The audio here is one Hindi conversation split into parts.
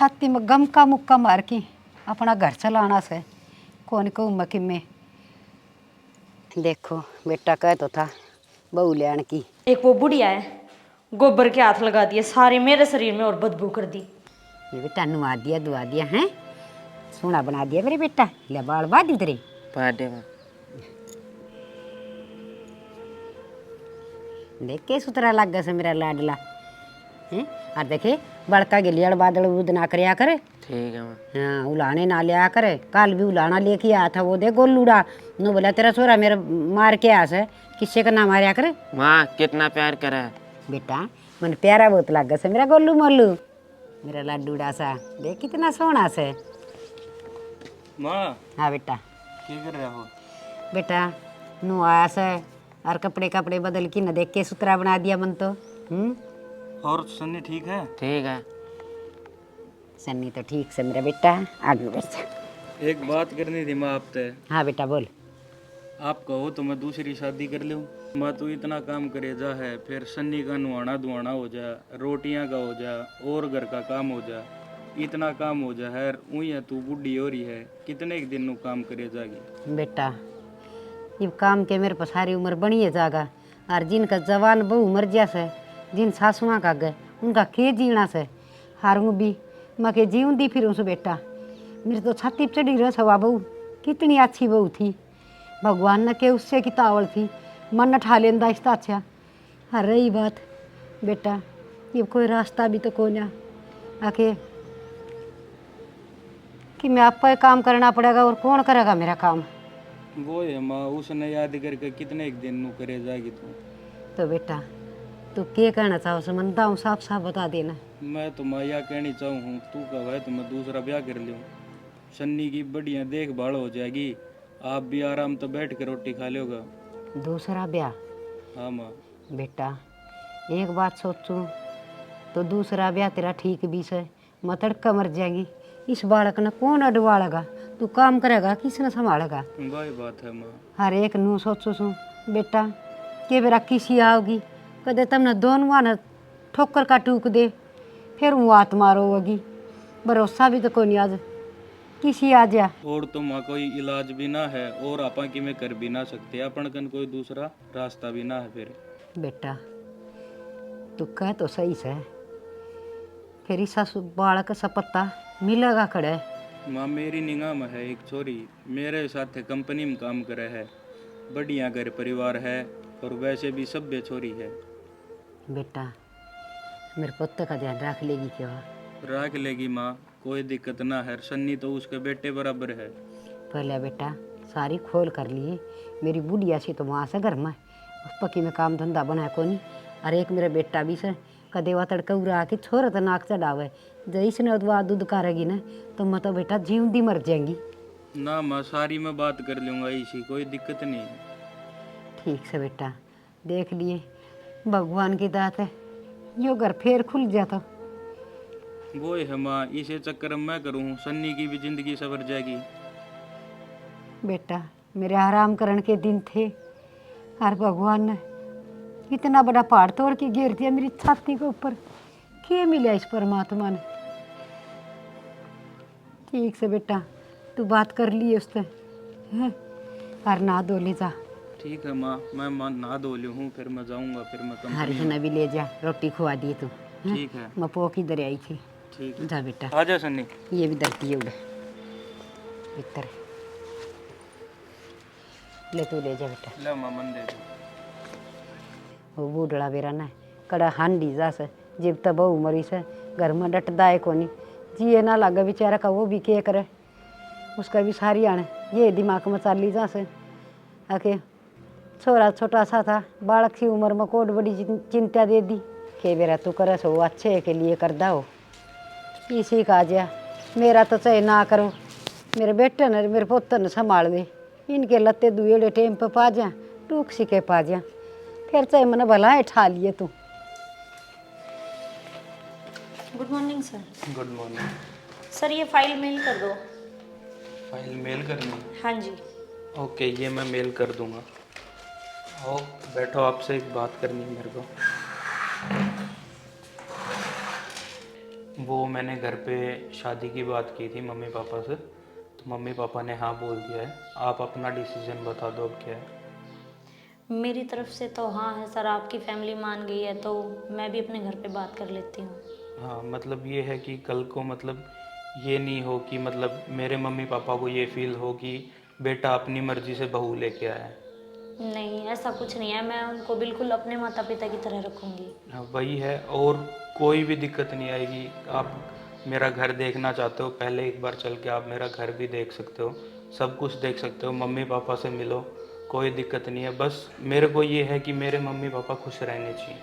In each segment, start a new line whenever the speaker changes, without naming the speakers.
छाती में गम का मुक्का मार के अपना घर चलाना से कौन कहूँ मैं कि मैं देखो बेटा कह तो था बहू ले आने की।
एक वो बुढ़िया है, गोबर के हाथ लगा दिए सारे मेरे शरीर में और बदबू कर दी।
ये बेटा नुआ दिया दुआ दिया हैं, सोना बना दिया मेरे बेटा। ले बाल बादी तेरे
पाडे में
देख के सुतरा लग गया से मेरा लाडला हैं। और देखे बड़का गिलियाड़ बादल उद ना करया करे।
ठीक है माँ।
हाँ उलाने ना लिया करे। कल भी उलाना लेके आया था वो दे गोलूड़ा नो बोला तेरा छोरा मेरा मार के आया से किससे का ना मारया करे।
माँ कितना प्यार करा है
बेटा मन प्यारा बहुत लग गया से मेरा गोलू मोलू मेरा लड्डूड़ा सा देख कितना सोना से।
माँ
हाँ बेटा
क्या कर रहे हो?
बेटा नु आया से और कपड़े कपड़े बदल के न देख के सुतरा बना दिया मन तो।
और सन्नी ठीक है?
ठीक है।
सन्नी तो ठीक से मेरा बेटा आगे बढ़।
एक बात करनी थी माँ आपसे।
हाँ बेटा बोल।
आप कहो तो मैं दूसरी शादी कर लूँ। माँ तू इतना काम करे जा है, फिर सन्नी का नुआना धुआना हो जा, रोटियां का हो जा, और घर का काम हो जा, इतना काम हो जा है। ऊँ है तू बुढ़ी हो रही है, कितने एक दिन नु काम करे जागी।
बेटा ये काम के मेरे पास सारी उम्र बनी है जागा। और जिनका जवान बहु मर जा से जिन सासुआ का गए उनका के जीना से हारूँ भी मैं के जीवन दी फिर उसे बेटा। मेरी तो छाती पे चढ़ी रह सवा बहू कितनी अच्छी बहू थी। भगवान ने के उससे की तावल थी मन ठा लेंदा इसका अच्छा। हाँ रही बात बेटा ये कोई रास्ता भी तो को ना आके कि मैं आप पर काम करना पड़ेगा और कौन करेगा मेरा काम।
वो है माँ उसने याद करके कितने एक दिन नु करे जागी तू।
तो बेटा तू क्या कहना चाहो समझता हूँ साफ साफ बता देना।
मैं तो माँ यह कहनी चाहूँ तू कह है तो मैं दूसरा ब्याह कर लूँ। सन्नी की बढ़िया देखभाल हो जाएगी, आप भी आराम तो बैठ के रोटी खा लोगा।
दूसरा ब्याह?
हाँ माँ।
बेटा एक बात सोचूं तो दूसरा ब्याह तेरा ठीक भी से मैं तड़का मर जाएगी। इस बालक ने कौन अडवाड़ेगा, तू काम करेगा किसने संभालेगा।
वही बात है माँ।
हर एक नू सोचू सू बेटा के बेरा किसी आओगी कदे तुमने दोनों ने ठोकर का टूक दे फिर वो आत मारो होगी। भरोसा भी तो कोई नहीं आज किसी आ जा।
और तो माँ कोई इलाज भी ना है और आपा की में कर भी ना सकते, अपन कन कोई दूसरा रास्ता भी ना है। फिर
बेटा तू कह तो सही से फिर इस बालक सा पत्ता मिलेगा खड़े।
माँ मेरी निगाह में है एक छोरी मेरे साथ कंपनी में काम करे है, बढ़िया घर परिवार है और वैसे भी सभ्य छोरी है।
बेटा मेरे पुत्र का ध्यान रख लेगी क्या?
रख लेगी माँ, कोई दिक्कत ना है। सन्नी तो उसके बेटे बराबर है।
पहले बेटा सारी खोल कर लिए मेरी बुढ़िया सी तो वहाँ से घर में उस पक्की में काम धंधा बनाया को नहीं। और एक मेरा बेटा भी से कदे वा तड़का उड़ा के छोरा तो नाक चढ़ावे जैसे ने उदवा दूध करेगी ना तो मैं तो बेटा जीवंदी मर जाएंगी।
ना माँ सारी मैं बात कर लूँगा, इसी कोई दिक्कत नहीं है।
ठीक से बेटा देख लिए भगवान की दात है यो घर फिर खुल जाता।
वो है माँ इसे चक्कर में मैं करूँ सन्नी की भी जिंदगी सवर जाएगी।
बेटा मेरे आराम करने के दिन थे और भगवान ने इतना बड़ा पहाड़ तोड़ के गिर दिया मेरी छाती के ऊपर। क्या मिला इस परमात्मा ने। ठीक से बेटा तू बात कर ली उससे हैं? और ना धो ले जा।
ठीक है माँ मैं नहा धो लूँ हूँ फिर मैं जाऊँगा फिर मैं कम।
हरियाणा भी ले जा रोटी खुआ दी तू।
ठीक है।
मैं पोक इधर आई थी।
ठीक है
जा बेटा
आ जा सन्नी।
ये भी धरती है उड़े इधर ले तू ले जा बेटा।
ले माँ मन दे दो।
वो बूढ़ड़ा बेरा ना कड़ा हांडी जा से जब तब बहू मरी से घर में डटदा है कोनी जिए ना लगा बेचारा का वो भी के करे उसका भी सारी आने ये दिमाग में चाली जा से आके छोरा छोटा सा था बालक की उम्र में कोट बड़ी चिंता दे दी के बेरा तू करे सो अच्छे के लिए करदा हो इसी का जा मेरा तो चाहे ना करो मेरे बेटे ने मेरे पुत्र ने संभाल दे इनके लत्ते दुएड़े टेम पे पा जा टूक सिके पा जा फिर चाहे मैंने भला है ठा लिए तू।
Good morning sir.
Good morning.
Sir ये फाइल मेल कर दो।
फाइल मेल करनी है?
हाँ जी।
ओके ये मैं मेल कर दूँगा। आओ बैठो आपसे एक बात करनी है मेरे को। वो मैंने घर पे शादी की बात की थी मम्मी पापा से, तो मम्मी पापा ने हाँ बोल दिया है। आप अपना डिसीजन बता दो अब क्या है।
मेरी तरफ से तो हाँ है सर, आपकी फैमिली मान गई है तो मैं भी अपने घर पे बात कर लेती हूँ।
हाँ मतलब ये है कि कल को मतलब ये नहीं हो कि मतलब मेरे मम्मी पापा को ये फील हो कि बेटा अपनी मर्जी से बहू लेके आया है।
नहीं, ऐसा कुछ नहीं है, मैं उनको बिल्कुल अपने माता पिता की तरह रखूँगी।
हाँ वही है, और कोई भी दिक्कत नहीं आएगी। आप मेरा घर देखना चाहते हो, पहले एक बार चल के आप मेरा घर भी देख सकते हो, सब कुछ देख सकते हो, मम्मी पापा से मिलो, कोई दिक्कत नहीं है। बस मेरे को ये है कि मेरे मम्मी पापा खुश रहने चाहिए।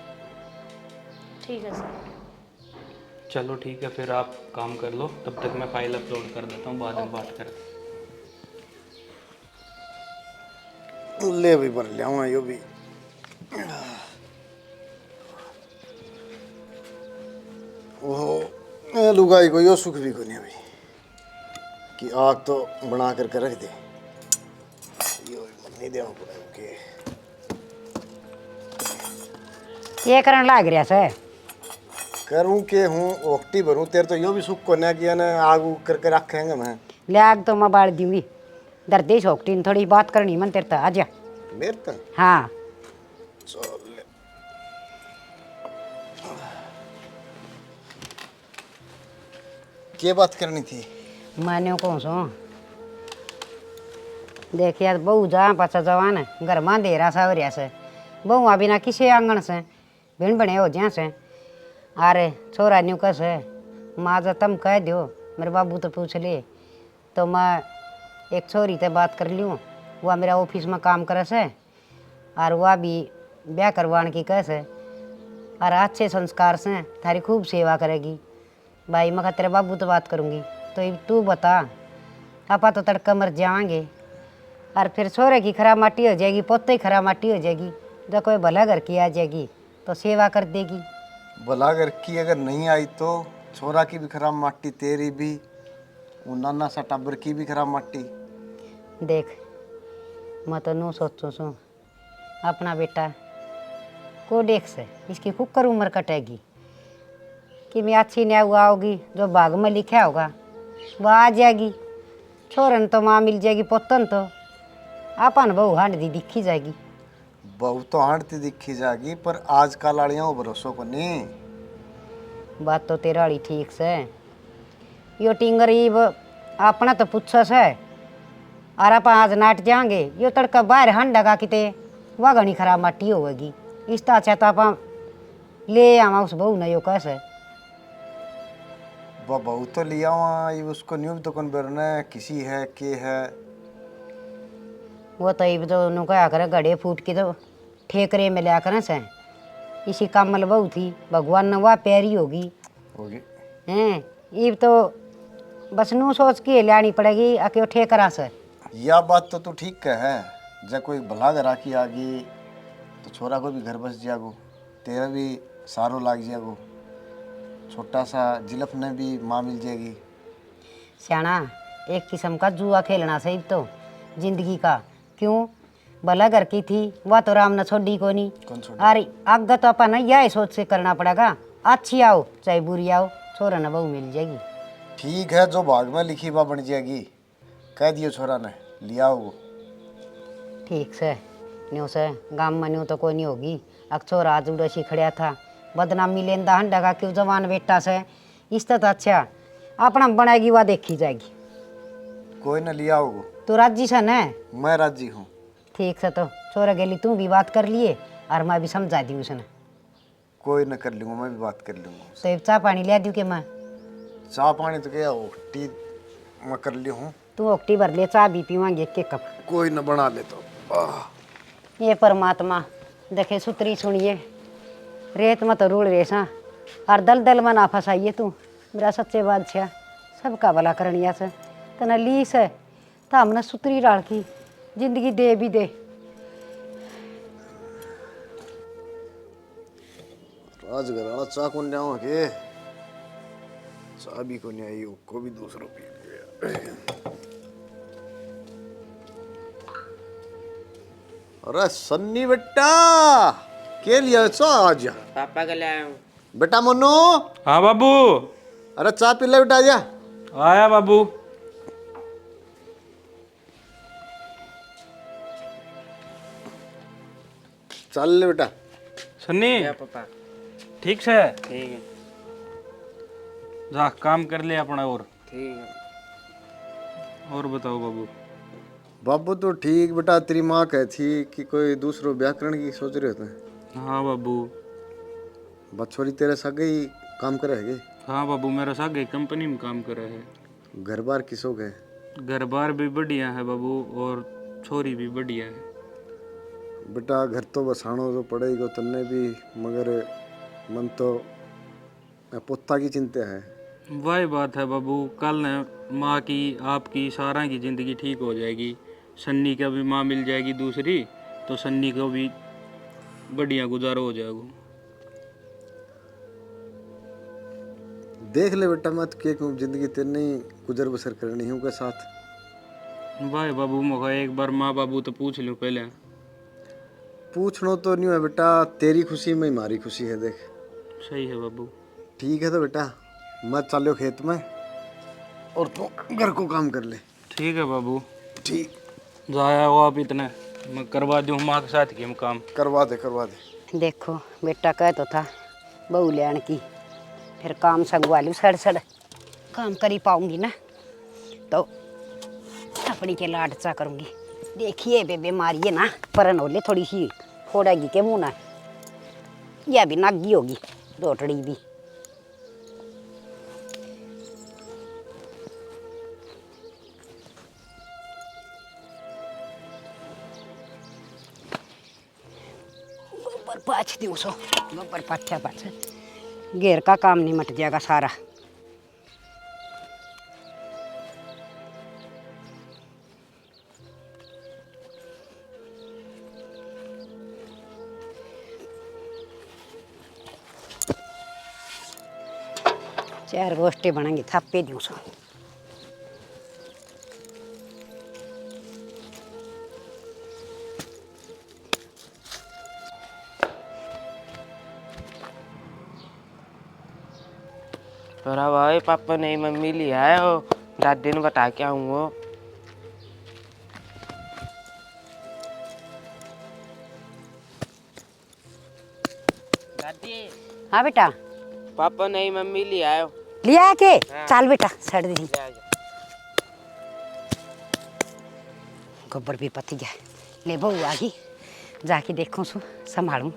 ठीक है सर।
चलो ठीक है, फिर आप काम कर लो, तब तक मैं फाइल अपलोड कर देता हूँ, बाद में बात करते हैं।
ले भी भर लिया यो भी। ओहो लुगाई को यो सुख भी को नहीं अभी कि आग तो बना करके रख दे। यो नहीं देना पड़ेगा के
ये करन लाग रहा से
करूं के हूँ ओक्टी भरूं तेरे तो यो भी सुख को ना किया ना आग उग करके रखेंगे मैं
ले आग तो मैं बाल दूंगी दर्दी छोकटी थोड़ी बात करनी मन तेरे तो आजा
मेरे तो
हाँ
चल ले। क्या बात करनी थी?
मैंने कौन सो देखिए बहू जा पाचा जवान है घर में दे रहा सावरिया से बहू अभी ना किसी आंगन से भिन बने हो ज्या से अरे छोरा न्यू कस है माँ जो तुम कह दो मेरे बाबू तो पूछ ले तो मैं एक छोरी से बात कर लूँ वह मेरा ऑफिस में काम करे से और वह भी ब्याह करवाने की कह से और अच्छे संस्कार से थारी खूब सेवा करेगी भाई मैं तेरे बाबू तो बात करूँगी तो तू बता आपा तो तड़का मर जाएंगे और फिर छोरे की खराब माटी हो जाएगी पोते की खराब माटी हो जाएगी जब कोई भला घर की आ जाएगी तो सेवा कर देगी।
भला घर की अगर नहीं आई तो छोरा की भी खराब माटी तेरी भी वो नाना सा टब्बर की भी खराब माटी।
देख मैं तो नू सोचूं सू अपना बेटा को देख से इसकी कुकर उम्र कटेगी कि मैं अच्छी न्याय हुआ होगी जो भाग में लिखा होगा वह आ जाएगी छोरन तो माँ मिल जाएगी पोतन तो आपन बहू हांड दी दिखी जाएगी।
बहू तो हांडती दिखी जाएगी पर आज का लाड़ियाँ भरोसों को नहीं।
बात तो तेरा वाली ठीक से यो टिंगरीब अपना तो पूछा से और आप आज नाट जाएंगे यो तड़का बाहर हंडगा किते वह घनी खराब माटी होगी इस तो अच्छा तो आप ले आवा उस बहू ने यो कैसे
वह बहू तो लिया वहाँ ये उसको न्यू तो कौन बेरना किसी है के है
वो तो ये तो उन्होंने कहा करे गड़े फूट के तो ठेकरे में लिया करें से इसी कमल बहू थी भगवान ने वह प्यारी होगी हैं ये तो बस नू सोच के लानी पड़ेगी आके ठेकरा से।
यह बात तो तू ठीक है जब कोई भला घर आकी आ गई तो छोरा को भी घर बस जागो तेरा भी सारो लाग जागो छोटा सा जिलफ ने भी माँ मिल जाएगी।
सियाना एक किस्म का जुआ खेलना सही तो जिंदगी का क्यों भला घर की थी वह तो राम न छोड़ी को नहीं
कौन छोड़ी?
अरे आगे तो अपन यह सोच से करना पड़ेगा अच्छी आओ चाहे बुरी आओ छोरा न बहू मिल जाएगी।
ठीक है जो भाग में लिखी वह बन जाएगी कह दियो छोरा ने लिया वो
ठीक से न्यू से गाँव में न्यू तो कोई नहीं होगी अक्सर आज उड़सी खड़िया था बदनामी लेंदा हंडगा क्यों जवान बेटा से इस तो अच्छा अपना बनाएगी वह देखी जाएगी।
कोई न लिया होगो
तू राजी से न
मैं राजी हूँ।
ठीक से तो छोरा गेली तू भी बात कर लिए और मैं भी समझा दी उसने
कोई न कर लूँगा मैं भी बात कर लूँगा।
तो एक चाय पानी ले दूँ के मैं
चाह पानी तो क्या हो टी मैं कर ली हूँ
तू ओक्टी भर ले चाय भी पीवांगे एक कप
कोई न बना ले तो
ये परमात्मा देखे सुतरी सुनिए रेत मत रूल रेसा और दल दल में ना फंसाइए तू मेरा सच्चे बादशाह सबका भला करनिया से तना ली से तो हमने सुतरी डाल की जिंदगी दे भी दे।
राजघर वाला चाह कौन लिया के चाह भी को नहीं आई को भी दूसरों पी गया। अरे सन्नी बेटा के लिया चाह आज
पापा के लिए आया हूँ।
बेटा मन्नू
हाँ बाबू।
अरे चाय पी ले बेटा, जा।
आया बाबू।
चल ले बेटा।
सन्नी
क्या पापा?
ठीक से
ठीक है।
जा काम कर ले अपना। और
ठीक है।
और बताओ बाबू।
बाबू तो ठीक बेटा, तेरी माँ कहती थी कि कोई दूसरो व्याकरण की सोच रहे होते।
हाँ बाबू।
बछोरी तेरे सगे ही काम करे है?
हाँ बाबू, मेरा सागे कंपनी में काम कर रहा है।
घर बार किसो गए?
घर बार भी बढ़िया है बाबू, और छोरी भी बढ़िया है।
बेटा घर तो बसानो तो पड़ेगा तन्ने भी, मगर मन तो पोता की चिंता है।
वही बात है बाबू, कल न माँ की, आपकी, सारा की ज़िंदगी ठीक हो जाएगी। सन्नी का भी माँ मिल जाएगी दूसरी, तो सन्नी को भी बढ़िया गुजारा हो जाएगा।
देख ले बेटा, मैं तो क्या कहूँ, जिंदगी तेरे नहीं गुजर बसर करनी है उनके साथ।
भाई बाबू, मगर एक बार माँ बाबू तो पूछ लूँ पहले।
पूछनो तो नहीं है बेटा, तेरी खुशी में हमारी खुशी है। देख
सही है बाबू।
ठीक है तो बेटा, मैं चलो खेत में और तू घर को काम कर ले।
ठीक है बाबू।
ठीक,
जाया हो आप इतने, मैं करवा दूँ माँ के साथ की हम काम।
करवा दे करवा दे।
देखो बेटा कह तो था बहू ले आने की, फिर काम संगवा लूँ, सड़ सड़ काम कर ही पाऊंगी ना, तो अपनी के लाड चा करूँगी। देखिए बे बीमारी है ना, परन होले थोड़ी सी फोड़ेगी के मुँह ना, यह भी नागी होगी रोटड़ी भी। गोबर पाछ दूँ सो, गोबर पाछा पाछ घेर का काम नहीं मट जाएगा सारा। चार गोष्ठी बनेंगी, थापे दूँ सो।
तोरा भाई पापा नहीं मम्मी लिया है, वो दादी ने बता के आऊँगा। दादी,
हाँ बेटा,
पापा नहीं मम्मी लिया है।
लिया के
हाँ।
चल बेटा सड़ दी।
ले आ जा।
गोबर भी पती गया, ले बहू आ गई, जाके देखूँ सो संभालूँ।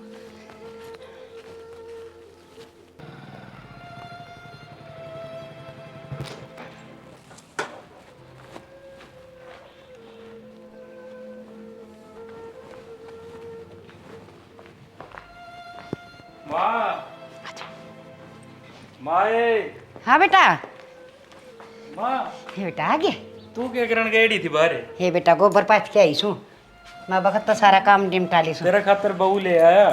माँ, माए,
हाँ बेटा,
माँ,
हे बेटा आ गया।
तू क्या करन गई थी बाहर?
हे बेटा गोबर पाथ के आई सू, मैं बखत तो सारा काम निपटा ली सू।
तेरे खातर बहू ले आया।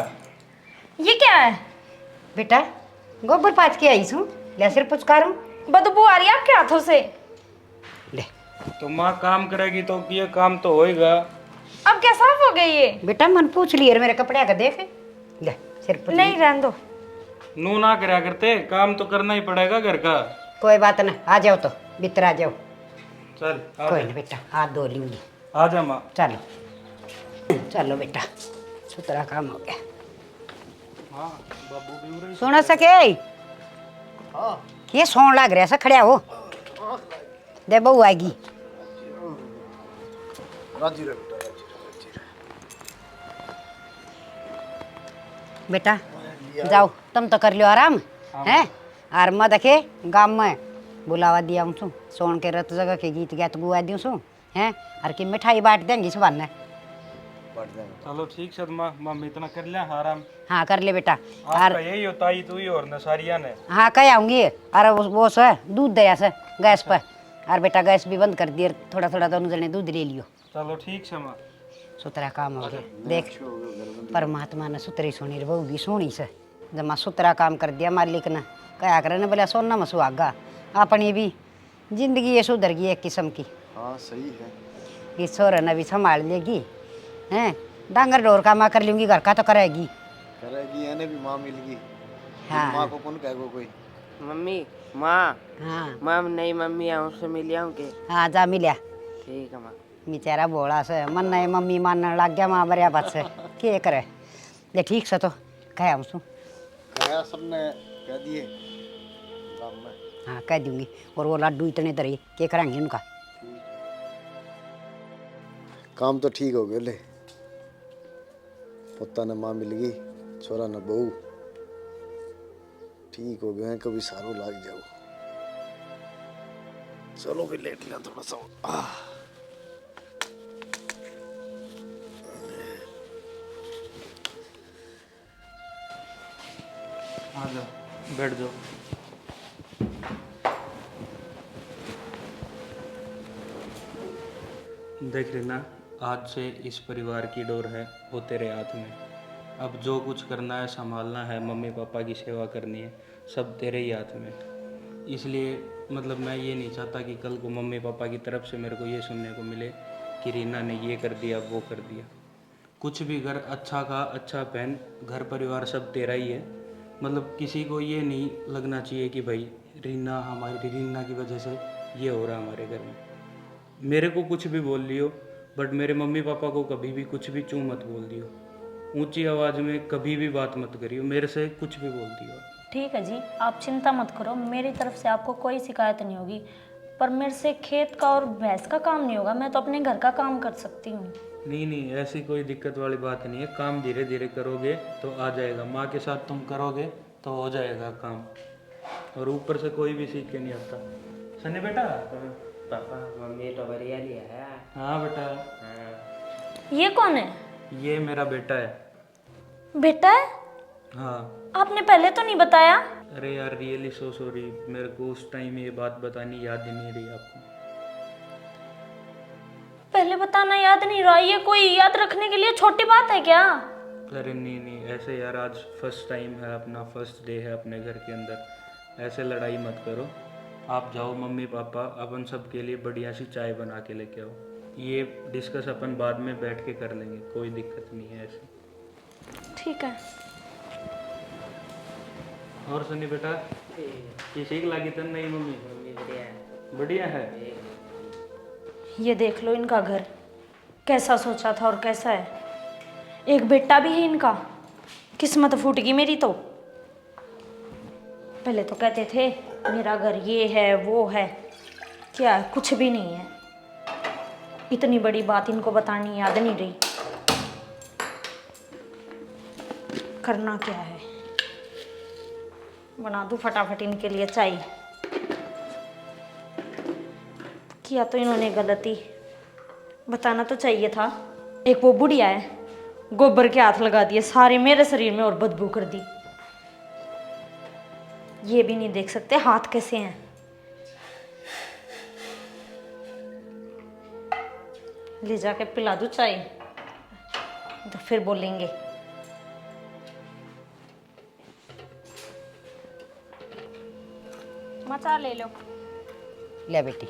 ये क्या है?
बेटा गोबर पाथ के आई सू, ले सिर पुचकारूं।
बदबू आ रही है आपके हाथों से।
ले
तो माँ काम करेगी तो ये काम तो होएगा।
अब क्या साफ हो गई ये?
बेटा मन पूछ लिए मेरे कपड़े का देख, ले सिर पुछ।
नहीं रहने दो।
नू ना करा करते, काम तो करना ही पड़ेगा घर का।
कोई बात ना, आ जाओ तो भीतर आ जाओ।
चल आ
कोई
जा।
ना बेटा, हाथ धो लूंगी।
आ जा माँ।
चलो चलो बेटा, सुतरा काम हो गया।
हाँ बाबू भी उरे।
सुन सके ये सोन लग रहा सा, खड़िया हो दे, बहू आएगी।
राजी रह बेटा, राजी रह।
बेटा जाओ, तुम तो कर लियो आराम है। और मैं देखे गाँव में बुलावा दिया हूँ सू, सोन के रत जगह के गीत गात गुआ दूँ सू है, और की मिठाई बांट देंगी सुबह ने।
चलो ठीक है माँ, मम्मी इतना कर लिया आराम।
हाँ कर ले बेटा।
आपका
और
यही होता ही तू ही और नसारिया ने।
हाँ कह आऊँगी, और वो से दूध दया से गैस पर, और बेटा गैस भी बंद कर दिए, थोड़ा थोड़ा दोनों जने दूध ले लियो।
चलो ठीक है माँ।
सुतरा काम हो गया। देख परमात्मा ने सुतरी सोनी बहू भी सोनी से, जब मैं सुतरा काम कर दिया मालिक ने, कहा करे न बोला सोना में सुहागा। अपनी भी जिंदगी ये सुधर गई एक किस्म की।
हाँ सही है।
ये छोरा ने भी संभाल लेगी हैं, डांगर डोर का माँ कर लूँगी, घर का तो करेगी।
करेगी, यानी भी माँ मिल गई।
हाँ।
माँ को कौन कहेगा कोई।
मम्मी माँ
हाँ
माँ नई मम्मी है उससे मिल आऊँ के?
हाँ जा मिलिया
ठीक है माँ।
बेचारा भोला से मन नहीं मम्मी मानने लग गया माँ बरिया बात से के करे ये ठीक से तो कह हम सु
कहा सबने कह दिए गाँव में।
हाँ कह दूंगी और वो लड्डू इतने तरी के करेंगे उनका
काम तो ठीक हो गए ले, पोता ने माँ मिल गई, छोरा ने बहू, ठीक हो गए हैं। कभी सारों लाग जाओ। चलो भी लेट लिया थोड़ा सा।
आ जाओ बैठ जाओ। देख लेना, आज से इस परिवार की डोर है वो तेरे हाथ में। अब जो कुछ करना है, संभालना है, मम्मी पापा की सेवा करनी है, सब तेरे ही हाथ में। इसलिए मतलब मैं ये नहीं चाहता कि कल को मम्मी पापा की तरफ से मेरे को ये सुनने को मिले कि रीना ने ये कर दिया वो कर दिया। कुछ भी कर, अच्छा खा अच्छा पहन, घर परिवार सब तेरा ही है। मतलब किसी को ये नहीं लगना चाहिए कि भाई रीना की वजह से ये हो रहा हमारे घर में। मेरे को कुछ भी बोल लियो, बट मेरे मम्मी पापा को कभी भी कुछ भी चूँ मत बोल दियो। ऊंची आवाज़ में कभी भी बात मत करियो, मेरे से कुछ भी बोल दियो।
ठीक है जी, आप चिंता मत करो, मेरी तरफ से आपको कोई शिकायत नहीं होगी। पर मेरे से खेत का और भैंस का काम नहीं होगा, मैं तो अपने घर का काम कर सकती हूँ।
नहीं नहीं, ऐसी कोई दिक्कत वाली बात नहीं है। काम धीरे धीरे करोगे तो आ जाएगा। माँ के साथ तुम करोगे तो हो जाएगा काम। और ऊपर से कोई भी सीख के नहीं आता। सनी बेटा।
पापा मम्मी तो बढ़िया लिया है।
हाँ बेटा।
हाँ।
ये कौन है?
ये मेरा बेटा है।
बेटा है?
हाँ।
आपने पहले तो नहीं बताया।
अरे यार रियली सो सॉरी, मेरे को उस टाइम ये बात बतानी याद ही नहीं रही आपको।
पहले बताना याद नहीं रहा, ये कोई याद रखने के लिए छोटी बात है क्या?
अरे नहीं नहीं, ऐसे यार आज फर्स्ट टाइम है अपना, फर्स्ट डे है अपने घर के अंदर, ऐसे लड़ाई मत करो। आप जाओ, मम्मी पापा अपन सब के लिए बढ़िया सी चाय बना के लेके आओ। ये डिस्कस अपन बाद में बैठ के कर लेंगे, कोई दिक्कत नहीं है ऐसे।
ठीक है।
और सनी बेटा किसी की लागी तो नहीं? मम्मी
मम्मी बढ़िया है।
बढ़िया है।
ये देख लो इनका घर, कैसा सोचा था और कैसा है। एक बेटा भी है इनका, किस्मत फूट गई मेरी तो। पहले तो कहते थे मेरा घर ये है वो है, क्या है? कुछ भी नहीं है। इतनी बड़ी बात इनको बतानी याद नहीं रही। करना क्या है, बना दूं फटाफट इनके लिए चाय। किया तो इन्होंने गलती, बताना तो चाहिए था। एक वो बुढ़िया है, गोबर के हाथ लगा दिए सारे मेरे शरीर में और बदबू कर दी। ये भी नहीं देख सकते हाथ कैसे हैं। ले जाके पिला दूं चाय तो फिर बोलेंगे। मचा ले लो।
ले बेटी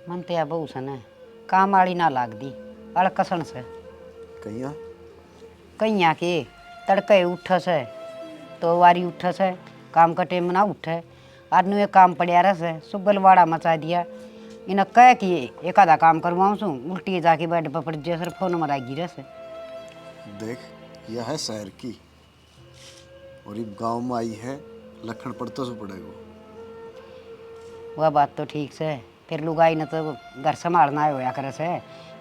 मन तो या बहू से न काम वाली ना लाग दी अड़कसन से
कहिया
कहीं के तड़के उठ से तो वारी उठ से काम का टेम ना उठे आदमी एक काम पड़िया रहे सुबलवाड़ा मचा दिया। इन्हें कह कि एक आधा काम करवाऊँ सू उल्टी जाके बेड पर पड़ जैसे फोन मराएगी रसे।
देख, यह है शहर की और ये गांव में आई है, लखन पड़ता से पड़ेगा।
वह बात तो ठीक से, फिर लुगाई न तो घर संभालना होया करे से,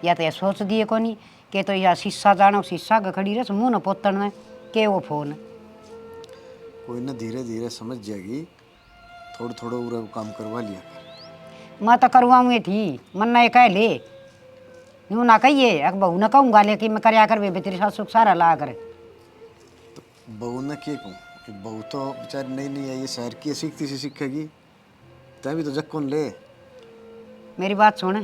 या तो ये सोच दिए को नहीं कि तो यह शीशा जानो शीशा का खड़ी रस मुँह न पोतन में के वो फोन।
कोई ना धीरे धीरे समझ जाएगी, थोड़ा थोड़ा उरा काम करवा लिया कर।
मैं तो करवाऊँ थी मन ना कह ले यूँ ना कहिए अक बहू न कहूँगा लेकिन मैं करया कर वे तेरे साथ सुख सारा ला करे।
तो बहू ने क्या कहूँ कि बहू तो बेचारी नई नहीं आई है, शहर की सीखती सी सीखेगी, तय भी तो जग कौन ले।
मेरी बात सुन,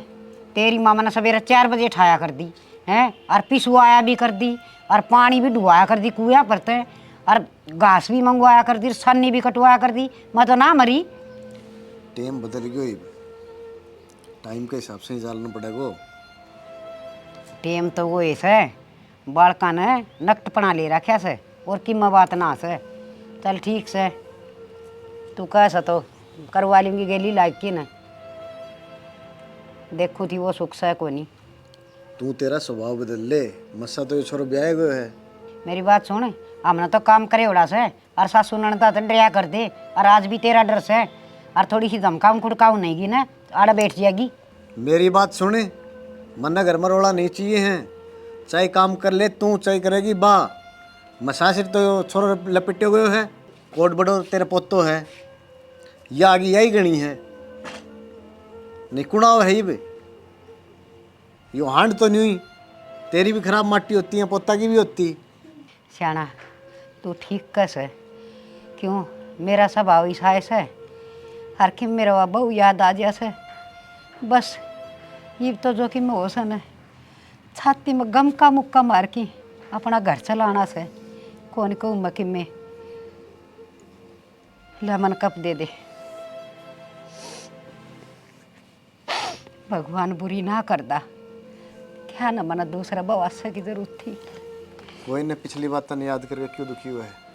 तेरी मामा ने सवेरे 4 बजे उठाया कर दी हैं और पिसवाया भी कर दी और पानी भी डुबाया कर दी कुआ पर और घास भी मंगवाया कर दी, सन्नी भी कटवाया कर दी। मैं तो ना मरी।
टाइम बदल गयो, टाइम के हिसाब से ही चलना पड़ेगा।
टेम तो वो ऐसा है बालका ने नकट पना ले रखा से और कीमा बात ना से। चल ठीक से तू कैसा तो करवा लूँगी गेली लायक की न देखू थी वो सुख से को नहीं।
तू तेरा स्वभाव बदल ले, मस्सा तो ये छोरो ब्याह गयो है।
मेरी बात सुन, हमने तो काम करे उड़ा से और सासू ननदा तो डरिया कर दे और आज भी तेरा डर से और थोड़ी सी धमकाऊ खुड़काऊ नहीं की ना आड़ा बैठ जाएगी।
मेरी बात सुने, मन्ना घर में रोड़ा नहीं चाहिए हैं। चाहे काम कर ले तू, चाहे करेगी बा। मसा सिर तो छोरो लपेटे गयो है, कोट बड़ो तेरे पोतो है, या आगे यही गणी है निकुणाव है। ये यो हांड तो नहीं हुई, तेरी भी खराब माटी होती है, पोता की भी होती।
श्याणा तू ठीक कस है, क्यों मेरा स्वभाव ऐसा है हर कि मेरा बहु याद आ जैसे बस ये तो जो कि मैं हो सन छाती में गम का मुक्का मार के अपना घर चलाना से कौन कहूँ मैं कि मैं लेमन कप दे दे। भगवान बुरी ना करदा, क्या न मना दूसरा बवासा की जरूरत थी।
कोई ने पिछली बात याद करके क्यों दुखी हुआ है।